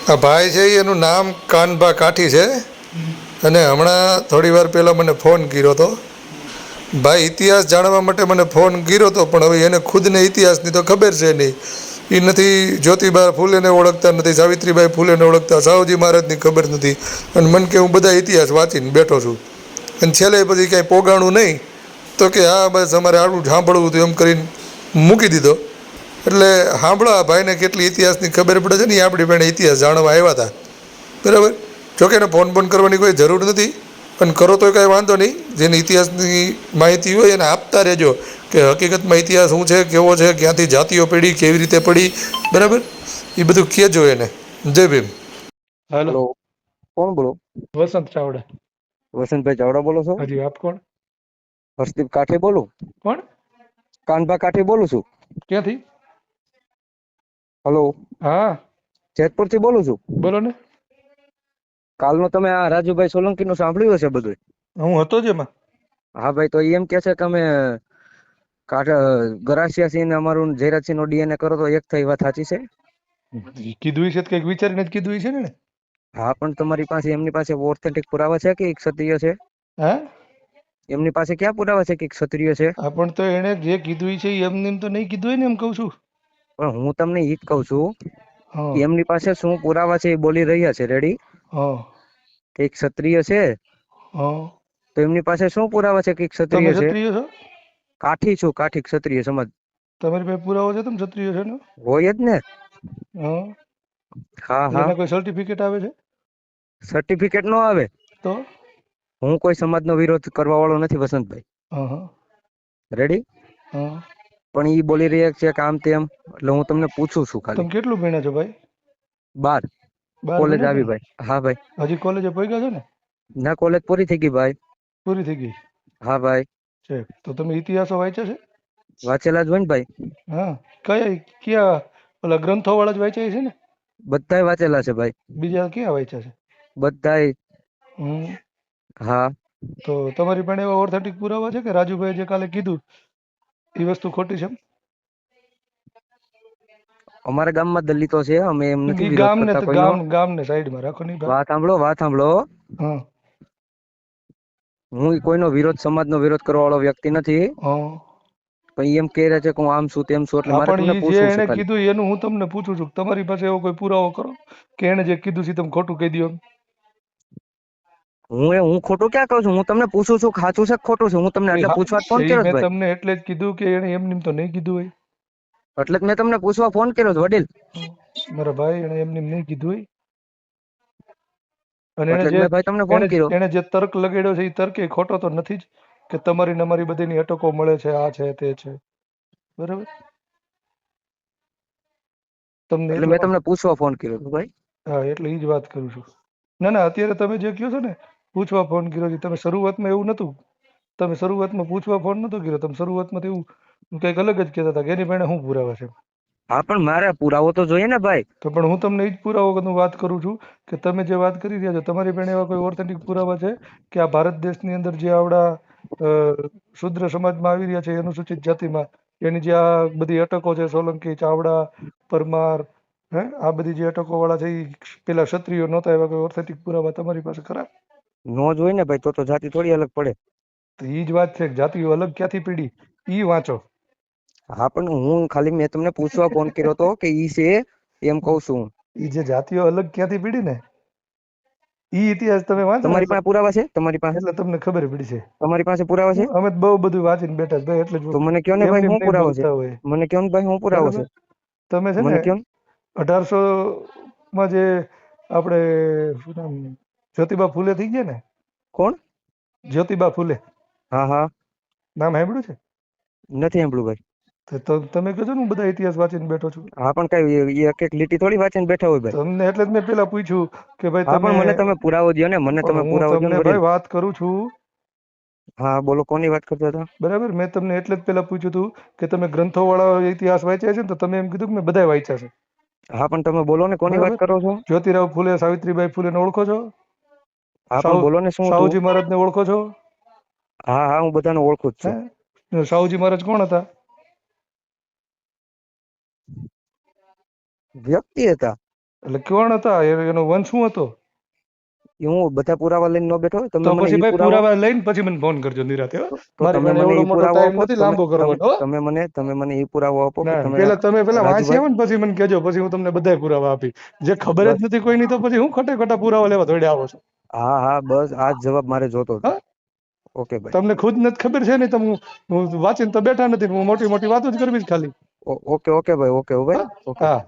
આ ભાઈ છે એનું નામ કાનભા કાઠી છે અને હમણાં થોડી વાર પહેલાં મને ફોન કર્યો હતો. ભાઈ ઇતિહાસ જાણવા માટે મને ફોન કર્યો હતો, પણ હવે એને ખુદને ઇતિહાસની તો ખબર છે નહીં. એ નથી જ્યોતિબા ફૂલેને ઓળખતા, નથી સાવિત્રીબાઈ ફૂલેને ઓળખતા, સાવજી મહારાજની ખબર નથી. અને મને કે હું બધા ઇતિહાસ વાંચીને બેઠો છું. અને છેલ્લે પછી કાંઈ પોગાણું નહીં તો કે હા બસ અમારે આટલું સાંભળવું હતું એમ કરીને મૂકી દીધો. એટલે સાંભળો આ ભાઈને કેટલી ઇતિહાસની ખબર પડે છે ને. એ આપણી પાસે ઇતિહાસ જાણવા આવ્યા હતા, બરાબર. જોકે એને ફોન કરવાની કોઈ જરૂર નથી, પણ કરો તો કાંઈ વાંધો નહીં. જેની ઇતિહાસની માહિતી હોય એને આપતા રહેજો કે હકીકતમાં ઇતિહાસ શું છે, કેવો છે, ક્યાંથી જાતિઓ પડી, કેવી રીતે પડી, બરાબર. એ બધું કહેજો એને. જય ભીમ. હેલો, હેલો, કોણ બોલો? વસંત ચાવડા. વસંતભાઈ ચાવડા બોલો છો? હાજી, આપ કોણ? હર્ષદીપ કાઠી બોલું. કોણ? કાનભા કાઠી બોલું છું. ક્યાંથી? હલો, હા, જેતપુર થી બોલું છું. બોલો ને. કાલનો તમે આ રાજુભાઈ સોલંકી નું સાંભળ્યું હશે બધું? હું હતો જ એમાં. હા ભાઈ, તો એમ કે છે કે અમે ગરાસિયા સિંહ ને અમારું જયરાજસિંહ નો ડીએનએ કરો તો એક થઈ. વાત સાચી છે? કીધું છે કંઈક વિચારીને જ કીધું છે ને. હા, પણ તમારી પાસે એમની પાસે ઓથેન્ટિક પુરાવા છે કે ક્ષત્રિય છે? હા, એમની પાસે ક્યાં પુરાવા છે કે ક્ષત્રિય છે? હા, પણ તો એને જે કીધું છે એમને તો નહીં કીધું હોય ને, એમ કહું છું. પણ હું તમને ઈ જ કહું છું હા, કે એમની પાસે શું પુરાવા છે એ બોલી રહ્યા છે. રેડી? હા, કે ક્ષત્રિય છે, હા. તો એમની પાસે શું પુરાવા છે કે તમે ક્ષત્રિય છે? ક્ષત્રિય છો? કાઠી છું, કાઠી ક્ષત્રિય સમાજ. તમારી પાસે પુરાવો છે તમે ક્ષત્રિય છો ને? હોય જ ને. હા. હા હા, એના કોઈ સર્ટિફિકેટ આવે છે? સર્ટિફિકેટ નો આવે. તો હું કોઈ સમાજનો વિરોધ કરવા વાળો નથી વસંતભાઈ. હા, હા, રેડી? હા. પણ ઈ બોલી રહ્યા છે કે આમ તેમ, એટલે હું તમને પૂછું છું તમે ખાલી. કેટલું ભણ્યા છો ભાઈ? 12 કોલેજ ભણ્યા છો આવી ને? ભાઈ. હા ભાઈ. હજી કોલેજે પહોંચ્યા છો ને? ના, કોલેજ પૂરી થઈ ગઈ ભાઈ. પૂરી થઈ ગઈ હા ભાઈ, છે. તો તમે ઇતિહાસો વાંચ્યા છે? વાંચેલા જ હોય ને ભાઈ. હા. કયા ઓલા ગ્રંથો વાળા જ વાંચ્યા છે ને? બધાય વાંચેલા છે ભાઈ. બીજા ક્યાં વાંચ્યા છે? બધાય. હમ. હા. તો તમારી પાસે એવા ઓથેન્ટિક પુરાવા છે કે રાજુભાઈ જે કાલે કીધું એ વસ્તુ ખોટી છે? અમારા ગામમાં દલિતો છે, અમે એમ નથી એ વિરોધ કરતા કોઈનો. ગામને સાઈડમાં રાખો નહીં ભાઈ. વાત સાંભળો, વાત સાંભળો. હા, હું કોઈનો વિરોધ, સમાજનો વિરોધ કરવા વાળો વ્યક્તિ નથી. હા. પણ એમ કહે રહ્યા છે કે હું આમ છું તેમ છું, એટલે હા, મારે પણ તમને એ જે પૂછવું છે એને ખાલી. કીધું એનું હું તમને પૂછું છું. તમારી પાસે એવો કોઈ પુરાવો કરો કે એને જે કીધું છે તમે ખોટું કહી દો? હું ખોટું ક્યાં કહું છું? હું તમને પૂછું છું કે સાચું છે કે ખોટું છે. હું તમને એટલે પૂછવા જ ફોન કર્યો છે મેં ભાઈ. તમને એટલે જ કીધું કે એને એમ તો નહીં કીધું હોય. એટલે જ મેં તમને પૂછવા ફોન કર્યો છે વડીલ. મારા ભાઈ એને એમ નહીં કીધું હોય. અને એટલે જ મેં ભાઈ તમને ફોન કર્યો. એને જે તર્ક લગાડ્યો છે એ તર્ક એ ખોટો તો નથી જ કે તમારી ને અમારી બધીની અટકો મળે છે, આ છે તે છે, બરાબર. તમને એટલે મેં એટલા તમને પૂછવા ફોન કર્યો હતો ભાઈ. હા, એટલે એ જ વાત કરું છું. ના ના, અત્યારે તમે જે કહો છો ને પૂછવા ફોન કર્યો છે, તમે શરૂઆતમાં એવું નહોતું. તમે શરૂઆતમાં પૂછવા ફોન નહોતો કર્યો. તમે શરૂઆતમાં એવું કંઈક અલગ જ કહેતા હતા કે એની પાસે શું પુરાવા છે. હા, પણ મારે પુરાવો તો જોઈએ ને ભાઈ. તો પણ હું તમને એ જ પુરાવો વાત કરું છું કે તમે જે વાત કરી રહ્યા છો તમારી પાસે એવા કોઈ ઓથેન્ટિક પુરાવા છે કે આ ભારત દેશની અંદર જે આવડા શુદ્ર સમાજમાં આવી રહ્યા છે, અનુસૂચિત જાતિમાં, એની જે આ બધી અટકો છે, સોલંકી, ચાવડા, પરમાર, આ બધી જે અટકો વાળા છે એ પેલા ક્ષત્રિયો નહોતા, એવા કોઈ ઓથેન્ટિક પુરાવા તમારી પાસે ખરા? નો જ હોય ને ભાઈ, તો જાતિ થોડી અલગ પડે. તો એ જ વાત છે કે જાતિઓ અલગ ક્યાંથી પડી ઈ વાંચો. હા, પણ હું ખાલી મેં તમને પૂછવા ફોન કર્યો હતો કે ઈ છે એમ કઉ છું. એ જે જાતિઓ અલગ ક્યાંથી પડી ને ઈ ઇતિહાસ તમે વાંચો ને તમારી પાસે પુરાવા છે? તમારી પાસે? એટલે તમને ખબર પડી છે. તમારી પાસે પુરાવા છે? અમે બહુ બધું વાંચીને બેઠા છે ભાઈ, એટલે જ તો મને કયો ને ભાઈ, એમને શું નહીં પુરાવો છે? બોલતા હોય, મને કયો ને ભાઈ, શું પુરાવો બરાબર. છે? તમે છે ને મને કયો ને. 1800 માં જે આપણે શું નામ જ્યોતિબા ફૂલે થઈ ગયા ને, કોણ? જ્યોતિબા ફૂલે, હા હા, નામ સાંભળ્યું છે? નથી સાંભળ્યું ભાઈ. તો તમે કહો છો ને હું બધા ઇતિહાસ વાંચીને બેઠો છું. હા, પણ કઈ એક એક લીટી થોડી વાંચીને બેઠા હોય ભાઈ. તમને એટલે જ મેં પેલા પૂછ્યું કે ભાઈ હા, તમે, પણ મને તમે પુરાવો દો ને, મને પણ તમે હું પુરાવો દો ને તમને વડીલ. ભાઈ વાત કરું છું, હા, બોલો, કોની વાત કરતા હતા? બરાબર. મેં તમને એટલે જ પેલા પૂછ્યું હતું કે તમે ગ્રંથો વાળા ઇતિહાસ વાંચ્યા છે ને, તો તમે એમ કીધું કે મેં બધા વાંચ્યા છે, હા, પણ તમે બોલો ને, કોની વાત બરાબર. કરો છો? જ્યોતિરાવ ફૂલે, સાવિત્રીબાઈ ફૂલેને ઓળખો છો? હા, પણ બોલો ને, શું હતું? સાહુજી મહારાજને ઓળખો છો? હા હા, હું બધાને ઓળખું જ છું. સાહુજી મહારાજ કોણ હતા? વ્યક્તિ હતા. એટલે કોણ હતા એનો વંશ શું હતો? એ હું બધા પુરાવા લઈને ન બેઠો તમે તો મને પછી ઈ ભાઈ પુરાવા પુરાવા લઈને પછી મને ફોન કરજો નિરાતે હો. તો મારી તમે પાસે મને એવડો ઈ મોટો પુરાવો ટાઈમ આપો નથી લાંબો કરવાનો હો. તમે મને ઈ પુરાવો આપો કે ના તમે તમે પેલા વાંચી રાજુભાઈ આવો ને પછી મને કહેજો, પછી હું તમને બધાય પુરાવા આપી. જે ખબર બસ જ નથી કોઈની તો પછી હું ખોટે ખોટા પુરાવા લેવા દોડ્યા આવો છો? હા હા બસ આ જ જવાબ મારે જોતો હતો. હા ઓકે ભાઈ. તમને ખુદ નથી ખબર છે ને, તમે હું વાંચીને તો બેઠા નથી, હું મોટી મોટી વાતો જ કરવી જ ખાલી. ઓકે ઓકે ભાઈ, ઓકે હો ભાઈ, હા ઓકે. હા.